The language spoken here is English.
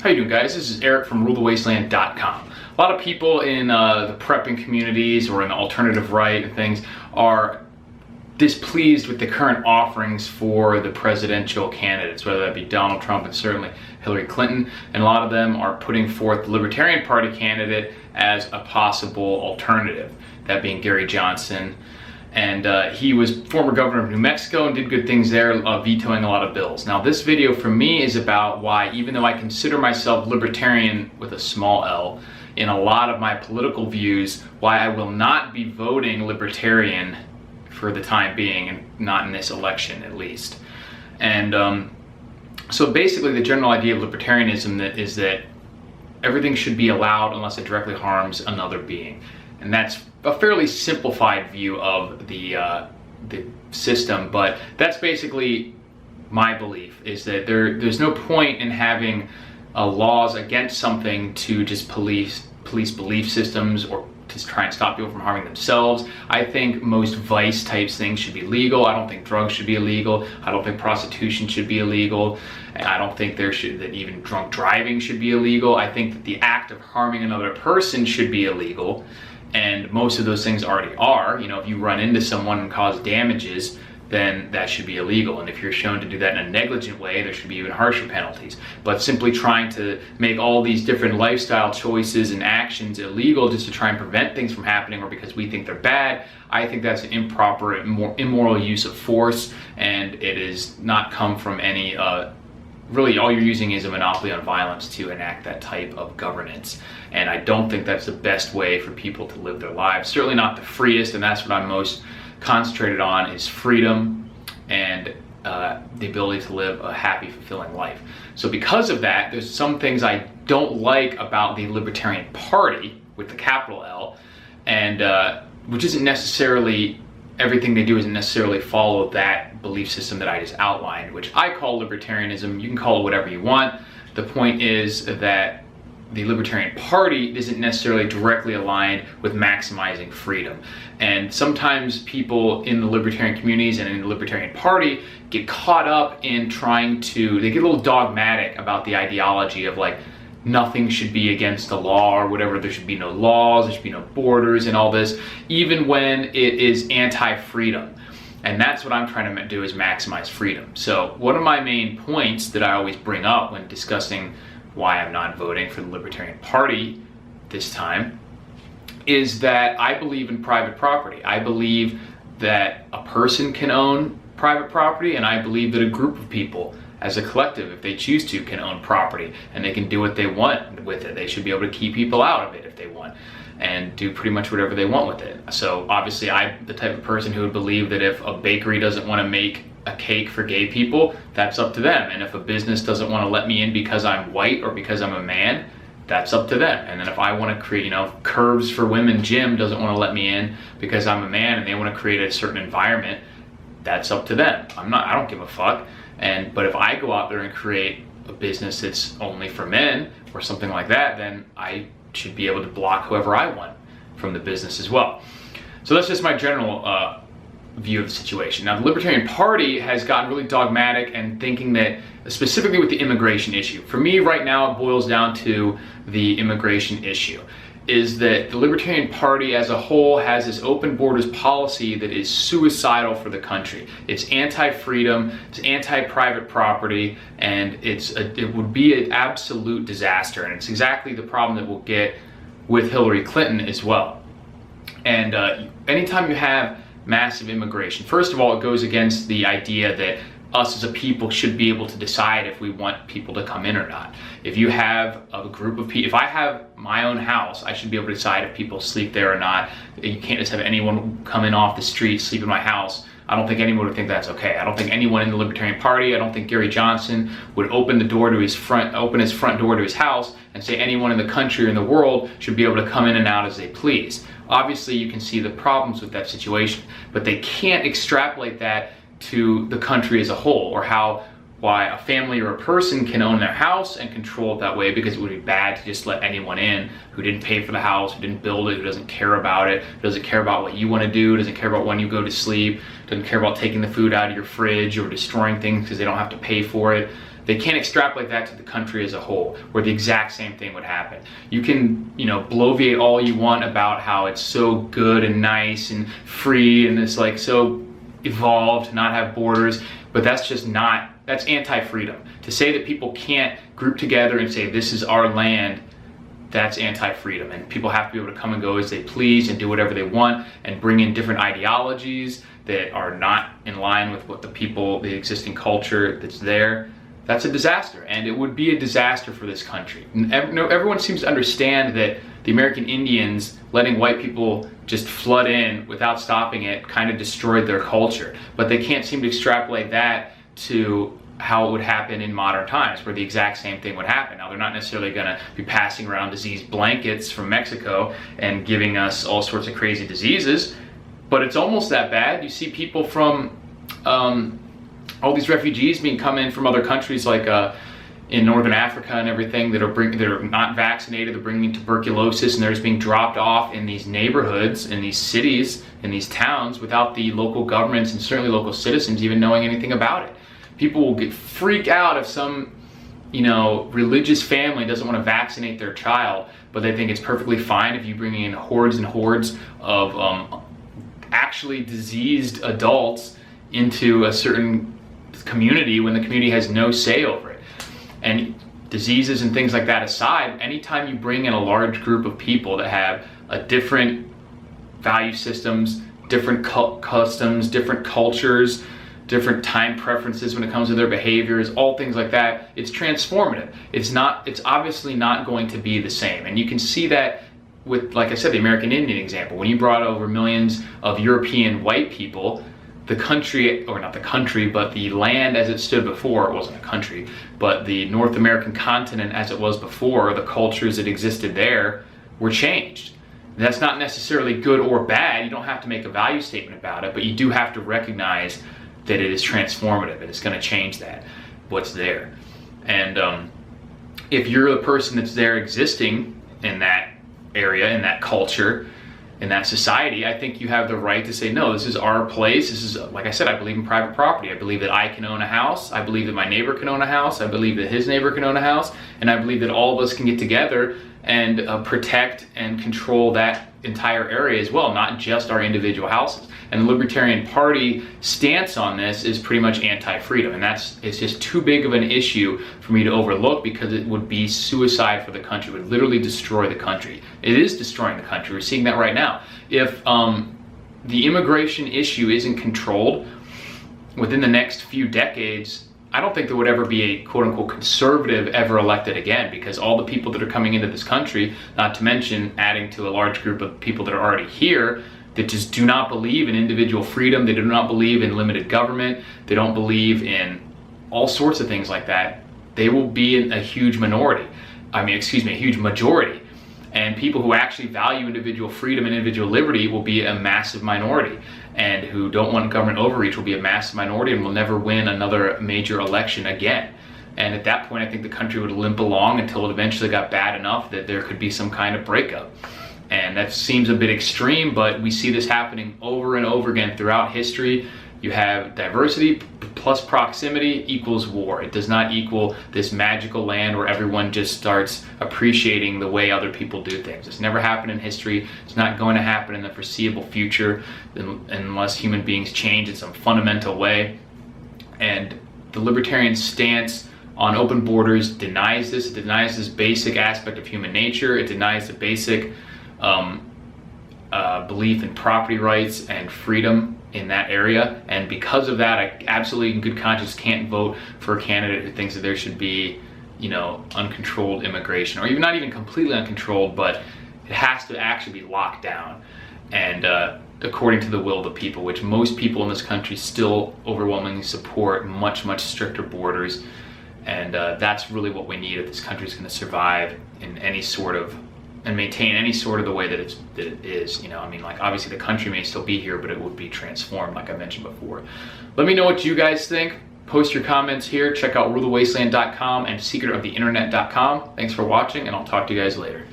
How you doing, guys? This is Eric from RuleTheWasteland.com. A lot of people in the prepping communities or in the alternative right and things are displeased with the current offerings for the presidential candidates, whether that be Donald Trump and certainly Hillary Clinton. And a lot of them are putting forth the Libertarian Party candidate as a possible alternative, that being Gary Johnson. And he was former governor of New Mexico and did good things there, vetoing a lot of bills. Now this video for me is about why, even though I consider myself libertarian with a small L in a lot of my political views, why I will not be voting libertarian for the time being, and not in this election at least. And so basically the general idea of libertarianism is that everything should be allowed unless it directly harms another being. And that's a fairly simplified view of the system, but that's basically my belief, is that there's no point in having laws against something to just police belief systems or to try and stop people from harming themselves. I think most vice types things should be legal. I don't think drugs should be illegal. I don't think prostitution should be illegal. And I don't think that even drunk driving should be illegal. I think that the act of harming another person should be illegal. And most of those things already are. You know, if you run into someone and cause damages, then that should be illegal. And if you're shown to do that in a negligent way, there should be even harsher penalties. But simply trying to make all these different lifestyle choices and actions illegal just to try and prevent things from happening or because we think they're bad, I think that's an improper, immoral use of force, and it is not come from any really all you're using is a monopoly on violence to enact that type of governance. And I don't think that's the best way for people to live their lives. Certainly not the freest, and that's what I'm most concentrated on, is freedom and the ability to live a happy, fulfilling life. So because of that, there's some things I don't like about the Libertarian Party, with the capital L, and which isn't necessarily, everything they do isn't necessarily follow that belief system that I just outlined, which I call libertarianism. You can call it whatever you want. The point is that the Libertarian Party isn't necessarily directly aligned with maximizing freedom. And sometimes people in the libertarian communities and in the Libertarian Party get caught up in they get a little dogmatic about the ideology of like, nothing should be against the law or whatever, there should be no laws, there should be no borders and all this, even when it is anti-freedom. And that's what I'm trying to do, is maximize freedom. So one of my main points that I always bring up when discussing why I'm not voting for the Libertarian Party this time is that I believe in private property. I believe that a person can own private property, and I believe that a group of people as a collective, if they choose to, can own property, and they can do what they want with it. They should be able to keep people out of it if they want, and do pretty much whatever they want with it. So obviously I'm the type of person who would believe that if a bakery doesn't want to make a cake for gay people, that's up to them. And if a business doesn't want to let me in because I'm white or because I'm a man, that's up to them. And then if I want to create, Curves for Women gym doesn't want to let me in because I'm a man and they want to create a certain environment, that's up to them. I don't give a fuck. But if I go out there and create a business that's only for men or something like that, then I should be able to block whoever I want from the business as well. So that's just my general view of the situation. Now, the Libertarian Party has gotten really dogmatic and thinking that, specifically with the immigration issue, for me right now it boils down to the immigration issue, is that the Libertarian Party as a whole has this open borders policy that is suicidal for the country. It's anti-freedom, it's anti-private property, and it would be an absolute disaster. And it's exactly the problem that we'll get with Hillary Clinton as well. And anytime you have massive immigration, first of all, it goes against the idea that us as a people should be able to decide if we want people to come in or not. If you have a group of people, if I have my own house, I should be able to decide if people sleep there or not. You can't just have anyone come in off the street, sleep in my house. I don't think anyone would think that's okay. I don't think anyone in the Libertarian Party, I don't think Gary Johnson would open his front door to his house and say anyone in the country or in the world should be able to come in and out as they please. Obviously, you can see the problems with that situation, but they can't extrapolate that to the country as a whole, or why a family or a person can own their house and control it that way, because it would be bad to just let anyone in who didn't pay for the house, who didn't build it, who doesn't care about it, who doesn't care about what you want to do, doesn't care about when you go to sleep, doesn't care about taking the food out of your fridge or destroying things because they don't have to pay for it. They can't extrapolate that to the country as a whole, where the exact same thing would happen. You can, bloviate all you want about how it's so good and nice and free and it's like so evolved to not have borders, but that's just not, that's anti-freedom. To say that people can't group together and say this is our land, that's anti-freedom, and people have to be able to come and go as they please and do whatever they want and bring in different ideologies that are not in line with what the existing culture that's there. That's a disaster, and it would be a disaster for this country. Everyone seems to understand that the American Indians letting white people just flood in without stopping it kind of destroyed their culture, but they can't seem to extrapolate that to how it would happen in modern times, where the exact same thing would happen. Now, they're not necessarily going to be passing around disease blankets from Mexico and giving us all sorts of crazy diseases, but it's almost that bad. You see people from all these refugees being come in from other countries, like in Northern Africa and everything, that are not vaccinated. They're bringing tuberculosis, and they're just being dropped off in these neighborhoods, in these cities, in these towns, without the local governments and certainly local citizens even knowing anything about it. People will freak out if some, religious family doesn't want to vaccinate their child, but they think it's perfectly fine if you bring in hordes and hordes of actually diseased adults into a certain community when the community has no say over it. And diseases and things like that aside, anytime you bring in a large group of people that have a different value systems, different customs, different cultures, different time preferences when it comes to their behaviors, all things like that, it's transformative. It's obviously not going to be the same. And you can see that with, like I said, the American Indian example. When you brought over millions of European white people, the country, or not the country, but the land as it stood before, it wasn't a country, but the North American continent as it was before, the cultures that existed there were changed. That's not necessarily good or bad. You don't have to make a value statement about it, but you do have to recognize that it is transformative and it's going to change what's there. And if you're the person that's there existing in that area, in that culture, in that society, I think you have the right to say, no, this is our place. This is, like I said, I believe in private property. I believe that I can own a house. I believe that my neighbor can own a house. I believe that his neighbor can own a house. And I believe that all of us can get together and protect and control that entire area as well, not just our individual houses. And the Libertarian Party stance on this is pretty much anti-freedom, and it's just too big of an issue for me to overlook, because it would be suicide for the country. It would literally destroy the country. It is destroying the country. We're seeing that right now. If the immigration issue isn't controlled within the next few decades, I don't think there would ever be a quote-unquote conservative ever elected again, because all the people that are coming into this country, not to mention adding to a large group of people that are already here, that just do not believe in individual freedom, they do not believe in limited government, they don't believe in all sorts of things like that, they will be in a huge minority. A huge majority. And people who actually value individual freedom and individual liberty will be a massive minority. And who don't want government overreach will be a massive minority and will never win another major election again. And at that point, I think the country would limp along until it eventually got bad enough that there could be some kind of breakup. And that seems a bit extreme, but we see this happening over and over again throughout history. You have diversity plus proximity equals war. It does not equal this magical land where everyone just starts appreciating the way other people do things. It's never happened in history. It's not going to happen in the foreseeable future unless human beings change in some fundamental way. And the Libertarian stance on open borders denies this. It denies this basic aspect of human nature. It denies the basic belief in property rights and freedom in that area. And because of that, I absolutely in good conscience can't vote for a candidate who thinks that there should be, uncontrolled immigration, or even not even completely uncontrolled, but it has to actually be locked down and according to the will of the people, which most people in this country still overwhelmingly support much, much stricter borders. And that's really what we need if this country is going to survive in any sort of and maintain any sort of the way that it is. Obviously the country may still be here, but it would be transformed, like I mentioned before. Let me know what you guys think. Post your comments here. Check out rulethewasteland.com and secretoftheinternet.com. Thanks for watching, and I'll talk to you guys later.